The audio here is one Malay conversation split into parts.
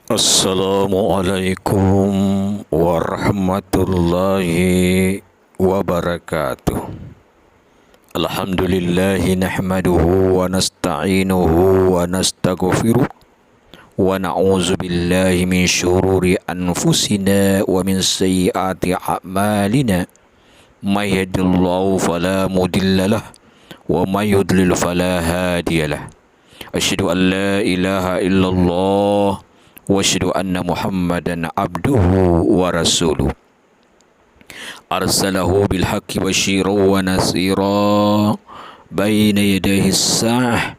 Assalamualaikum warahmatullahi wabarakatuh. Alhamdulillahi nahmaduhu wa nasta'inuhu wa nastaghfiruh wa na'udzu billahi min syururi anfusina wa min sayyiati a'malina. May yahdihillahu fala mudilla lahu wa may yudlil fala hadiya lahu. Asyhadu an la ilaha illallah wa asyhadu anna Muhammadan abduhu wa rasuluh. Arsalahu bil haqqi basyiran wa nasira baina yadayhi as-sa'ah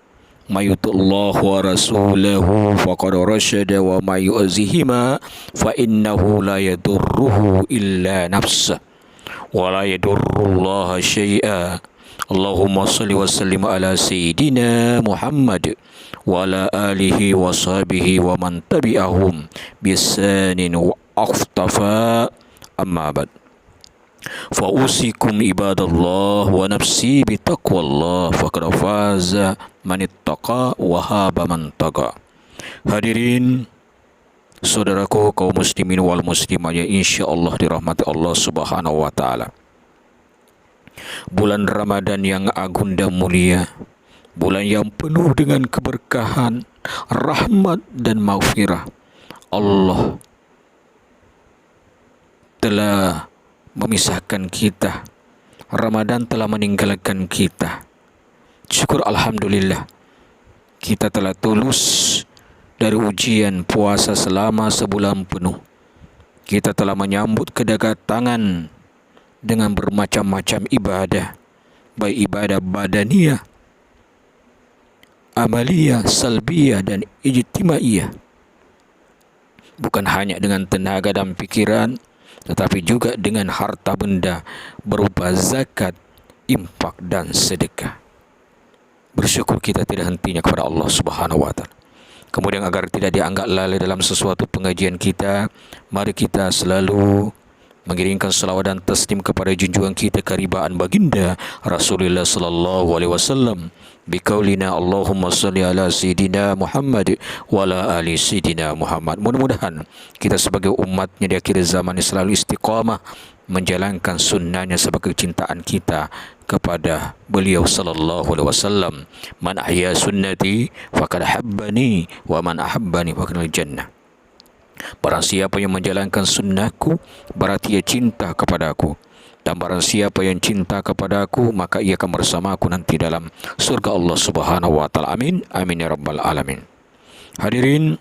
may yuti'illahu wa rasulahu faqad rasyada wa may yu'zihima fa innahu la yadurruhu illa nafsah wa la yadurrullaha syai'a. Allahumma salli wa sallim ala sayyidina Muhammad wa ala alihi wa sahbihi wa man tabi'ahum bisanin wa akhtafa, amma ba'd. Fa usikum ibadallah wa nafsi bitaqwallah faqad faza man ittaqa wa haba man taqa. Hadirin saudaraku kaum muslimin wal muslimat yang insyaallah dirahmati Allah Subhanahu wa taala. Bulan Ramadan yang agung dan mulia, bulan yang penuh dengan keberkahan, rahmat dan maghfirah. Allah telah memisahkan kita. Ramadan telah meninggalkan kita. Syukur alhamdulillah, kita telah tulus dari ujian puasa selama sebulan penuh. Kita telah menyambut kedatangan dengan bermacam-macam ibadah, baik ibadah badaniyah, amaliyah, salbiyah dan ijtimaiyah. Bukan hanya dengan tenaga dan pikiran, tetapi juga dengan harta benda berupa zakat, infak dan sedekah. Bersyukur kita tidak hentinya kepada Allah Subhanahu wa taala. Kemudian agar tidak dianggap lalai dalam sesuatu pengajian kita, mari kita selalu mengirimkan salawat dan taslim kepada junjungan kita karibaan baginda Rasulullah sallallahu alaihi wasallam biqaulina Allahumma salli ala sayidina Muhammad wa ala ali sayidina Muhammad. Mudah-mudahan kita sebagai umatnya di akhir zaman selalu istiqamah menjalankan sunnahnya sebagai kecintaan kita kepada beliau sallallahu alaihi wasallam. Man ahya sunnati faqad habbani wa man ahabbani faqad jannah. Barang siapa yang menjalankan sunnahku, berarti ia cinta kepadaku. Dan barang siapa yang cinta kepadaku, maka ia akan bersamaku nanti dalam surga Allah Subhanahu wa taala. Amin. Amin ya rabbal alamin. Hadirin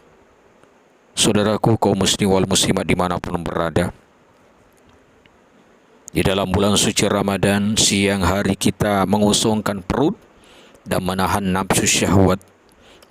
saudaraku kaum muslim wal muslimat dimanapun berada, di dalam bulan suci Ramadan, siang hari kita mengosongkan perut dan menahan nafsu syahwat.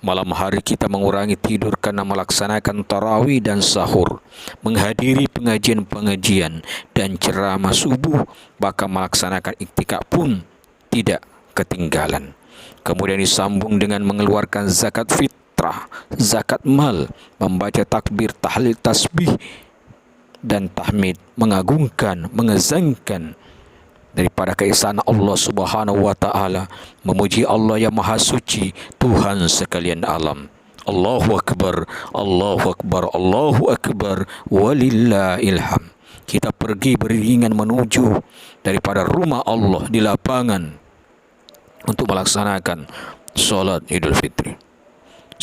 Malam hari kita mengurangi tidur karena melaksanakan tarawih dan sahur, menghadiri pengajian-pengajian dan ceramah subuh, bahkan melaksanakan iktikaf pun tidak ketinggalan. Kemudian disambung dengan mengeluarkan zakat fitrah, zakat mal, membaca takbir, tahlil, tasbih dan tahmid, mengagungkan, mengezangkan daripada keesaan Allah Subhanahu wa taala, memuji Allah yang Maha Suci, Tuhan sekalian alam. Allahu akbar, Allahu akbar, Allahu akbar, walillahil hamd. Kita pergi beriringan menuju daripada rumah Allah di lapangan untuk melaksanakan solat Idul Fitri.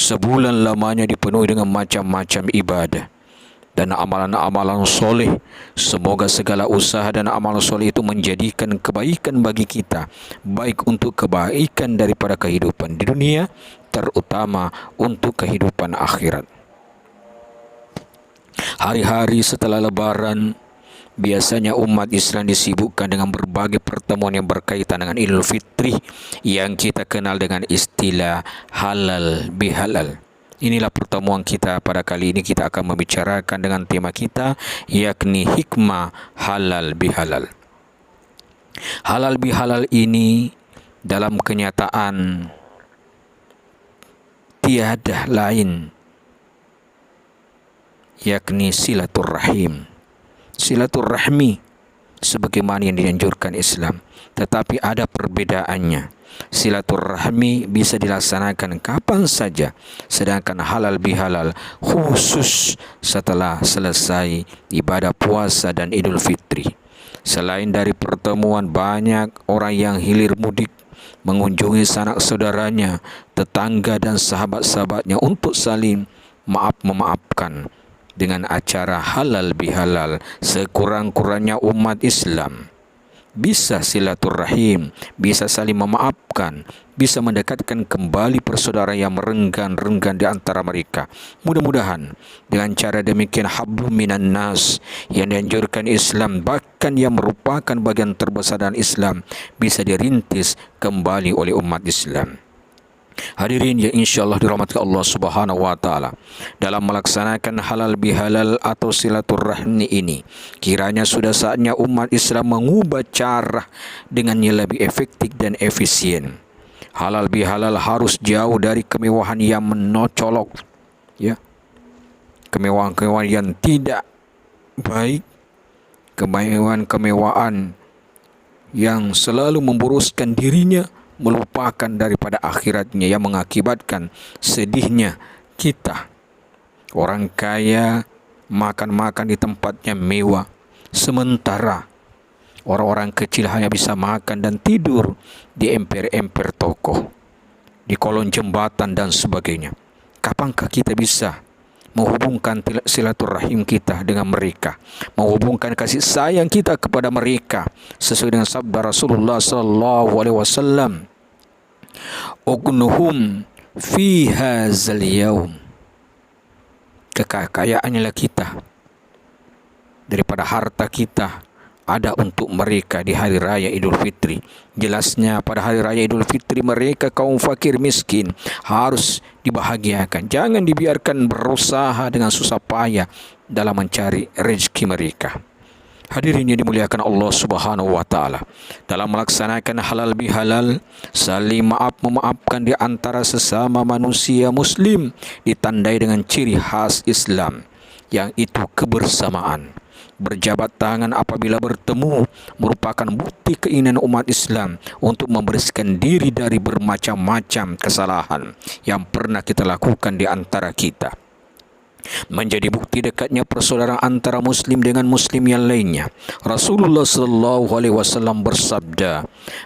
Sebulan lamanya dipenuhi dengan macam-macam ibadah dan amalan-amalan soleh. Semoga segala usaha dan amalan soleh itu menjadikan kebaikan bagi kita, baik untuk kebaikan daripada kehidupan di dunia, terutama untuk kehidupan akhirat. Hari-hari setelah Lebaran, biasanya umat Islam disibukkan dengan berbagai pertemuan yang berkaitan dengan Idul Fitri yang kita kenal dengan istilah halal bihalal. Inilah pertemuan kita pada kali ini. Kita akan membicarakan dengan tema kita, yakni hikmah halal bihalal. Halal bihalal ini dalam kenyataan tiada lain, yakni silaturrahim, silaturrahmi sebagaimana yang dianjurkan Islam. Tetapi ada perbedaannya. Silaturahmi bisa dilaksanakan kapan saja, sedangkan halal bihalal khusus setelah selesai ibadah puasa dan Idul Fitri. Selain dari pertemuan, banyak orang yang hilir mudik mengunjungi sanak saudaranya, tetangga dan sahabat-sahabatnya untuk saling memaafkan dengan acara halal bihalal. Sekurang-kurangnya umat Islam bisa silaturahim, bisa saling memaafkan, bisa mendekatkan kembali persaudaraan yang merenggan-renggan di antara mereka. Mudah-mudahan dengan cara demikian hablum minan nas yang dianjurkan Islam, bahkan yang merupakan bagian terbesar dalam Islam, bisa dirintis kembali oleh umat Islam. Hadirin yang insyaAllah dirahmati Allah Subhanahu wa ta'ala, dalam melaksanakan halal bihalal atau silaturahmi ini, kiranya sudah saatnya umat Islam mengubah cara dengan yang lebih efektif dan efisien. Halal bihalal harus jauh dari kemewahan yang menocolok, ya, kemewahan-kemewahan yang tidak baik, kemewahan-kemewahan yang selalu memboroskan dirinya, melupakan daripada akhiratnya, yang mengakibatkan sedihnya kita. Orang kaya makan-makan di tempatnya mewah, sementara orang-orang kecil hanya bisa makan dan tidur di emper-emper toko, di kolong jembatan dan sebagainya. Kapankah kita bisa menghubungkan silaturahim kita dengan mereka, menghubungkan kasih sayang kita kepada mereka sesuai dengan sabda Rasulullah sallallahu alaihi wasallam, "Ugnuhum fi hadzal yaum." Kekayaannya kita, daripada harta kita, ada untuk mereka di hari raya Idul Fitri. Jelasnya pada hari raya Idul Fitri mereka kaum fakir miskin harus dibahagiakan. Jangan dibiarkan berusaha dengan susah payah dalam mencari rezeki mereka. Hadirin yang dimuliakan Allah Subhanahu wa ta'ala, dalam melaksanakan halal bihalal, saling memaafkan di antara sesama manusia muslim ditandai dengan ciri khas Islam, yang itu kebersamaan. Berjabat tangan apabila bertemu merupakan bukti keinginan umat Islam untuk membersihkan diri dari bermacam-macam kesalahan yang pernah kita lakukan di antara kita. Menjadi bukti dekatnya persaudaraan antara muslim dengan muslim yang lainnya, Rasulullah sallallahu alaihi wasallam bersabda,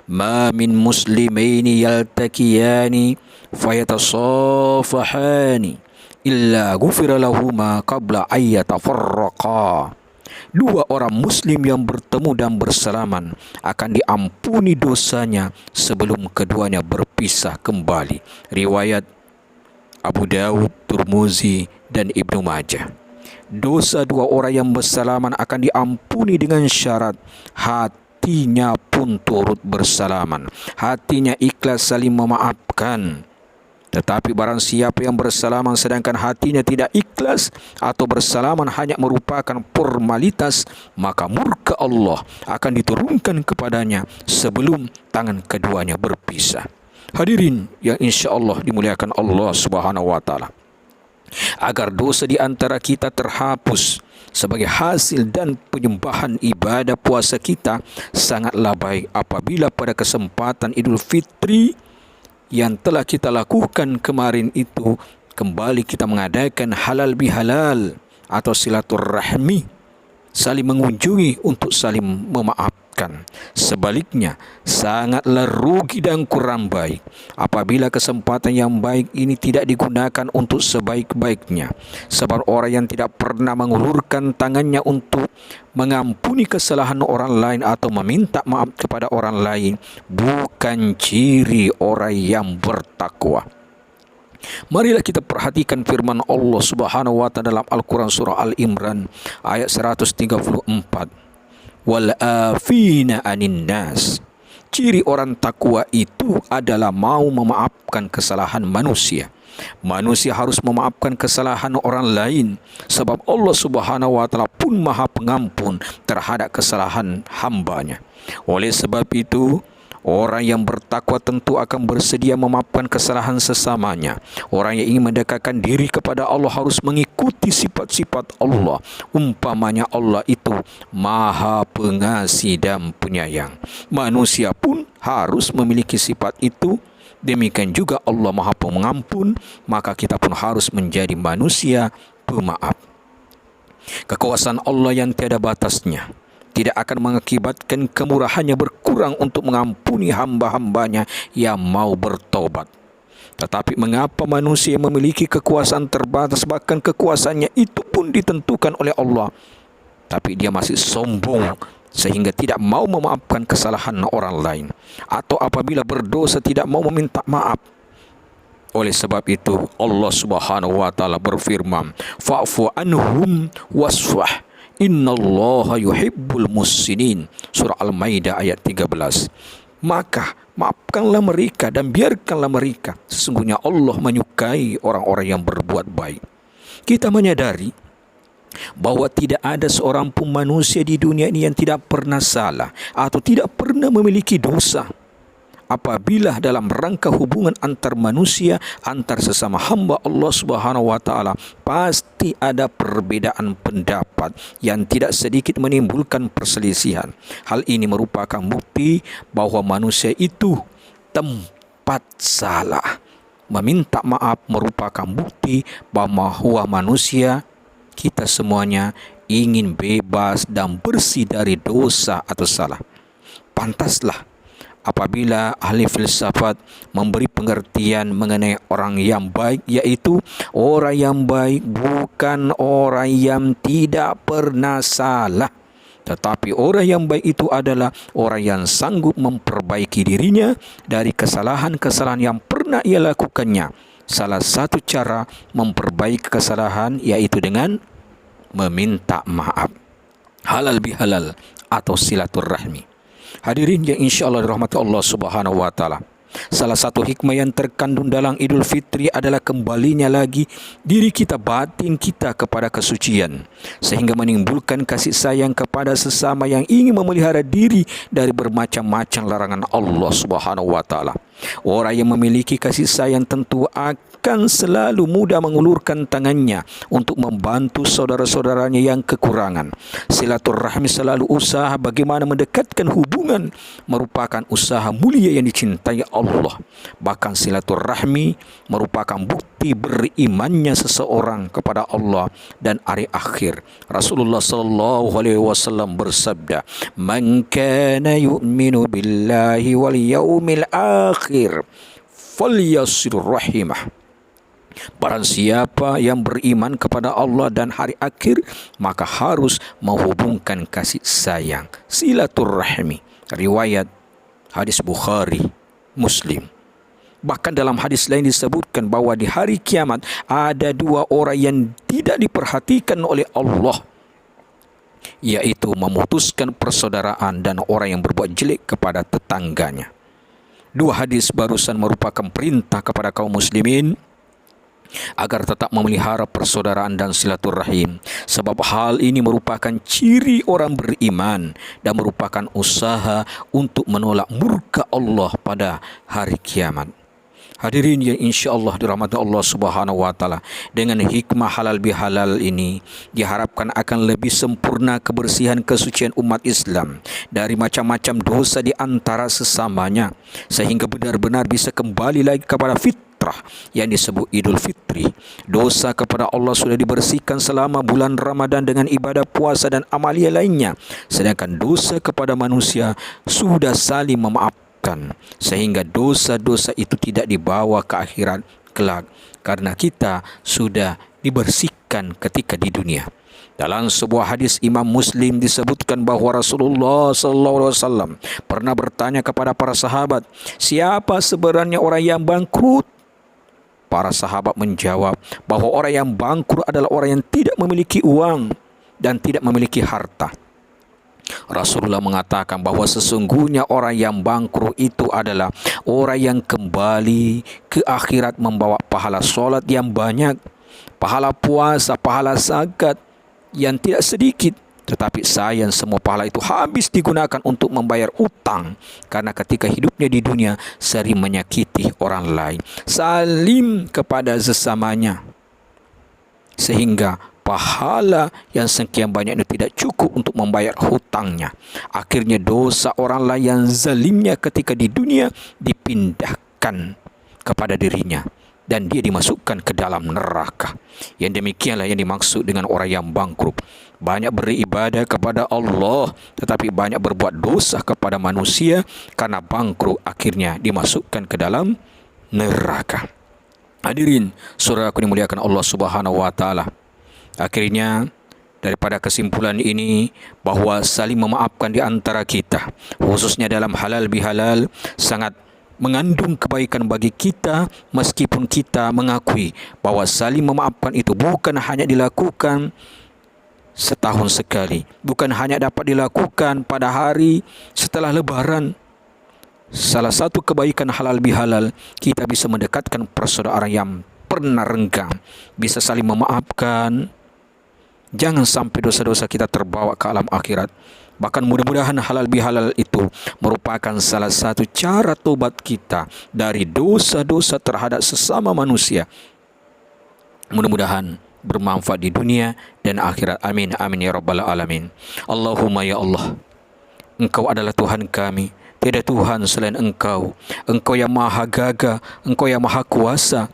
"Ma min muslimaini yaltaqiyani fayatasafahani illa ghufira lahuma qabla ayyatafarraqa." Dua orang muslim yang bertemu dan bersalaman akan diampuni dosanya sebelum keduanya berpisah kembali. Riwayat Abu Dawud, Tirmizi dan Ibnu Majah. Dosa dua orang yang bersalaman akan diampuni dengan syarat hatinya pun turut bersalaman, hatinya ikhlas saling memaafkan. Tetapi barang siapa yang bersalaman sedangkan hatinya tidak ikhlas atau bersalaman hanya merupakan formalitas, maka murka Allah akan diturunkan kepadanya sebelum tangan keduanya berpisah. Hadirin yang insya-Allah dimuliakan Allah Subhanahu wa ta'ala, agar dosa di antara kita terhapus sebagai hasil dan penyembahan ibadah puasa kita, sangatlah baik apabila pada kesempatan Idul Fitri yang telah kita lakukan kemarin itu, kembali kita mengadakan halal bihalal atau silaturahmi, saling mengunjungi untuk saling memaafkan. Sebaliknya, sangatlah rugi dan kurang baik apabila kesempatan yang baik ini tidak digunakan untuk sebaik-baiknya. Sebab orang yang tidak pernah mengulurkan tangannya untuk mengampuni kesalahan orang lain atau meminta maaf kepada orang lain bukan ciri orang yang bertakwa. Marilah kita perhatikan firman Allah Subhanahu wa ta'ala dalam Al-Quran surah Al-Imran ayat 134. Wal afina anin nas. Ciri orang takwa itu adalah mau memaafkan kesalahan manusia. Manusia harus memaafkan kesalahan orang lain sebab Allah Subhanahu wa ta'ala pun Maha Pengampun terhadap kesalahan hambanya. Oleh sebab itu, Orang yang bertakwa tentu akan bersedia memaafkan kesalahan sesamanya. Orang yang ingin mendekatkan diri kepada Allah harus mengikuti sifat-sifat Allah. Umpamanya Allah itu Maha Pengasih dan Penyayang. Manusia pun harus memiliki sifat itu. Demikian juga Allah Maha Pengampun, maka kita pun harus menjadi manusia pemaaf. Kekuasaan Allah yang tiada batasnya tidak akan mengakibatkan kemurahannya berkurang untuk mengampuni hamba-hambanya yang mau bertobat. Tetapi mengapa manusia memiliki kekuasaan terbatas, bahkan kekuasaannya itu pun ditentukan oleh Allah, tapi dia masih sombong sehingga tidak mau memaafkan kesalahan orang lain, atau apabila berdosa tidak mau meminta maaf. Oleh sebab itu Allah Subhanahu wa taala berfirman, fa'fu anhum wasfah innallaha yuhibbul muhsinin. Surah Al-Maidah ayat 13. Maka maafkanlah mereka dan biarkanlah mereka, sesungguhnya Allah menyukai orang-orang yang berbuat baik. Kita menyadari bahwa tidak ada seorang pun manusia di dunia ini yang tidak pernah salah atau tidak pernah memiliki dosa. Apabila dalam rangka hubungan antar manusia, antar sesama hamba Allah Subhanahu wa taala, pasti ada perbedaan pendapat yang tidak sedikit menimbulkan perselisihan. Hal ini merupakan bukti bahwa manusia itu tempat salah. Meminta maaf merupakan bukti bahwa manusia, kita semuanya ingin bebas dan bersih dari dosa atau salah. Pantaslah apabila ahli filsafat memberi pengertian mengenai orang yang baik, yaitu orang yang baik bukan orang yang tidak pernah salah, tetapi orang yang baik itu adalah orang yang sanggup memperbaiki dirinya dari kesalahan-kesalahan yang pernah ia lakukannya. Salah satu cara memperbaiki kesalahan yaitu dengan meminta maaf. Halal bihalal atau silaturahmi. Hadirin yang insya-Allah dirahmati Allah Subhanahu wa taala. Salah satu hikmah yang terkandung dalam Idul Fitri adalah kembalinya lagi diri kita, batin kita kepada kesucian, sehingga menimbulkan kasih sayang kepada sesama yang ingin memelihara diri dari bermacam-macam larangan Allah Subhanahu wa taala. Orang yang memiliki kasih sayang tentu akan selalu mudah mengulurkan tangannya untuk membantu saudara-saudaranya yang kekurangan. Silaturahmi selalu usaha bagaimana mendekatkan hubungan merupakan usaha mulia yang dicintai Allah. Bahkan silaturahmi merupakan bukti berimannya seseorang kepada Allah dan hari akhir. Rasulullah sallallahu alaihi wasallam bersabda, "Man kana yu'minu billahi wal yaumil akhir falyasir rahimah." Barang siapa yang beriman kepada Allah dan hari akhir, maka harus menghubungkan kasih sayang, silaturahmi. Riwayat hadis Bukhari, Muslim. Bahkan dalam hadis lain disebutkan bahwa di hari kiamat ada dua orang yang tidak diperhatikan oleh Allah, yaitu memutuskan persaudaraan dan orang yang berbuat jelek kepada tetangganya. Dua hadis barusan merupakan perintah kepada kaum muslimin agar tetap memelihara persaudaraan dan silaturahim, sebab hal ini merupakan ciri orang beriman dan merupakan usaha untuk menolak murka Allah pada hari kiamat. Hadirin yang insya-Allah dirahmati Allah Subhanahu wa taala, dengan hikmah halal bihalal ini diharapkan akan lebih sempurna kebersihan kesucian umat Islam dari macam-macam dosa di antara sesamanya, sehingga benar-benar bisa kembali lagi kepada fitrah yang disebut Idul Fitri. Dosa kepada Allah sudah dibersihkan selama bulan Ramadan dengan ibadah puasa dan amalia lainnya, sedangkan dosa kepada manusia sudah saling memaafkan, sehingga dosa-dosa itu tidak dibawa ke akhirat kelak, karena kita sudah dibersihkan ketika di dunia. Dalam sebuah hadis Imam Muslim disebutkan bahawa Rasulullah SAW pernah bertanya kepada para sahabat, siapa sebenarnya orang yang bangkrut? Para sahabat menjawab bahawa orang yang bangkrut adalah orang yang tidak memiliki uang dan tidak memiliki harta. Rasulullah mengatakan bahawa sesungguhnya orang yang bangkrut itu adalah orang yang kembali ke akhirat membawa pahala solat yang banyak, pahala puasa, pahala zakat yang tidak sedikit, Tetapi sayang semua pahala itu habis digunakan untuk membayar utang. Karena ketika hidupnya di dunia sering menyakiti orang lain, zalim kepada sesamanya, sehingga pahala yang sekian banyak itu tidak cukup untuk membayar hutangnya. Akhirnya dosa orang lain yang zalimnya ketika di dunia dipindahkan kepada dirinya dan dia dimasukkan ke dalam neraka. Yang demikianlah yang dimaksud dengan orang yang bangkrut. Banyak beribadah kepada Allah tetapi banyak berbuat dosa kepada manusia, karena bangkrut akhirnya dimasukkan ke dalam neraka. Hadirin saudaraku dimuliakan Allah Subhanahu wa taala. Akhirnya daripada kesimpulan ini bahawa saling memaafkan di antara kita, khususnya dalam halal bihalal, sangat mengandung kebaikan bagi kita, meskipun kita mengakui bahawa saling memaafkan itu bukan hanya dilakukan setahun sekali, bukan hanya dapat dilakukan pada hari setelah lebaran. Salah satu kebaikan halal bihalal, kita bisa mendekatkan persaudaraan yang pernah renggang, bisa saling memaafkan. Jangan sampai dosa-dosa kita terbawa ke alam akhirat. Bahkan mudah-mudahan halal bihalal itu merupakan salah satu cara tobat kita dari dosa-dosa terhadap sesama manusia. Mudah-mudahan bermanfaat di dunia dan akhirat. Amin, amin ya rabbal alamin. Allahumma ya Allah, Engkau adalah Tuhan kami, tiada Tuhan selain Engkau. Engkau yang maha gagah, Engkau yang maha kuasa.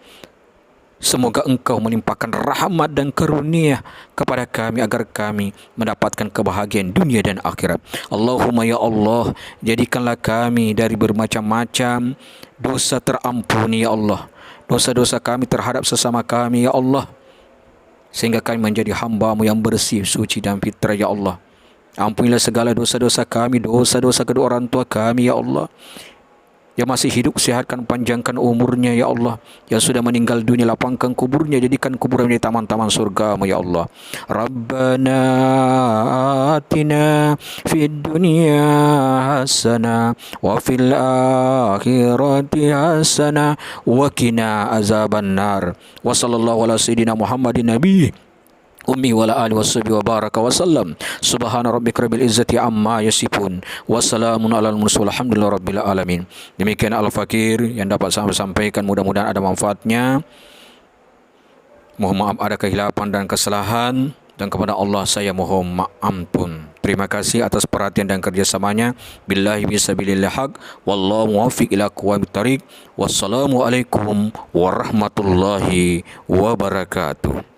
Semoga Engkau melimpahkan rahmat dan karunia kepada kami agar kami mendapatkan kebahagiaan dunia dan akhirat. Allahumma ya Allah, jadikanlah kami dari bermacam-macam dosa terampuni ya Allah. Dosa-dosa kami terhadap sesama kami ya Allah, sehingga kami menjadi hamba-Mu yang bersih, suci dan fitrah ya Allah. Ampunilah segala dosa-dosa kami, dosa-dosa kedua orang tua kami ya Allah. Yang masih hidup, sihatkan, panjangkan umurnya ya Allah. Yang sudah meninggal dunia, lapangkan kuburnya, jadikan kuburan menjadi taman-taman surga-Mu ya Allah. Rabbana atina fid dunya hasanah wa fil akhirati hasanah wa qina azabannar. Wa sallallahu ala sayyidina Muhammadin nabi ummi wa ala alihi washabihi wa baraka wa sallam. Subhana rabbika rabbil izzati amma yasifun wa salamun alal mursalin walhamdulillahi rabbil alamin. Demikian Al-Fakir yang dapat saya sampaikan, mudah-mudahan ada manfaatnya. Mohon maaf ada kehilapan dan kesalahan, dan kepada Allah saya mohon ampun. Terima kasih atas perhatian dan kerjasamanya. Billahi bisabilillah haq, wallahu muwaffiq ila aqwamit thariq. Wassalamualaikum warahmatullahi wabarakatuh.